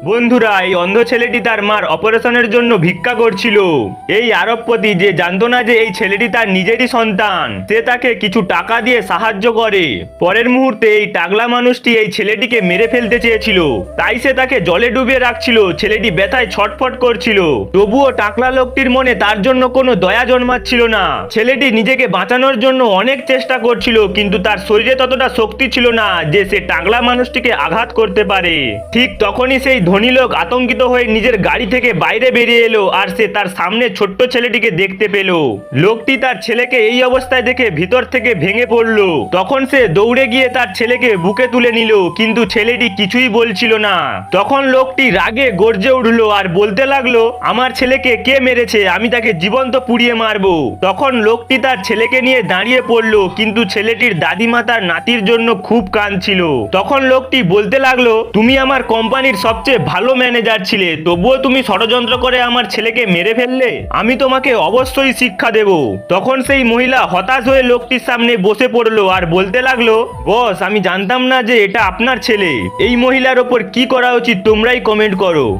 বন্ধুরা, এই অন্ধ ছেলেটি তার মার অপারেশনের জন্য ভিক্ষা করছিল। এই আরবপতি যে জানতো না যে এই ছেলেটি তার নিজেরই সন্তান, সে তাকে কিছু টাকা দিয়ে সাহায্য করে। পরের মুহূর্তে এই টাগলা মানুষটি এই ছেলেটিকে মেরে ফেলতে চেয়েছিল, তাই সে তাকে জলে ডুবিয়ে রাখছিল। ছেলেটি ব্যথায় ছটফট করছিল, তবুও টাকলা লোকটির মনে তার জন্য কোনো দয়া জন্মাচ্ছিল না। ছেলেটি নিজেকে বাঁচানোর জন্য অনেক চেষ্টা করছিল, কিন্তু তার শরীরে ততটা শক্তি ছিল না যে সে টাকলা মানুষটিকে আঘাত করতে পারে। ঠিক তখনই সেই ধনী লোক আতঙ্কিত হয়ে নিজের গাড়ি থেকে বাইরে বেরিয়ে এলো, আর সে তার সামনে ছোট্ট ছেলেটিকে দেখতে পেল। লোকটি তার ছেলেকে এই অবস্থায় দেখে ভিতর থেকে ভেঙে পড়ল। তখন সে দৌড়ে গিয়ে তার ছেলেকে বুকে তুলে নিল, কিন্তু ছেলেটি কিছুই বলছিল না। তখন লোকটি রাগে গর্জে উঠল আর বলতে লাগলো, আমার ছেলেকে কে মেরেছে? আমি তাকে জীবন্ত পুড়িয়ে মারবো। তখন লোকটি তার ছেলেকে নিয়ে দাঁড়িয়ে পড়লো, কিন্তু ছেলেটির দাদিমা তার নাতির জন্য খুব কাঁদছিল। তখন লোকটি বলতে লাগলো, তুমি আমার কোম্পানির সবচেয়ে ভালো ম্যানেজার ছিলে, তবুও তুমি ষড়যন্ত্র করে আমার ছেলেকে মেরে ফেললে। আমি তোমাকে অবশ্যই শিক্ষা দেব। তখন সেই মহিলা হতাশ হয়ে লোকটির সামনে বসে পড়লো আর বলতে লাগলো, বস, আমি জানতাম না যে এটা আপনার ছেলে। এই মহিলার ওপর কি করা উচিত তোমরাই কমেন্ট করো।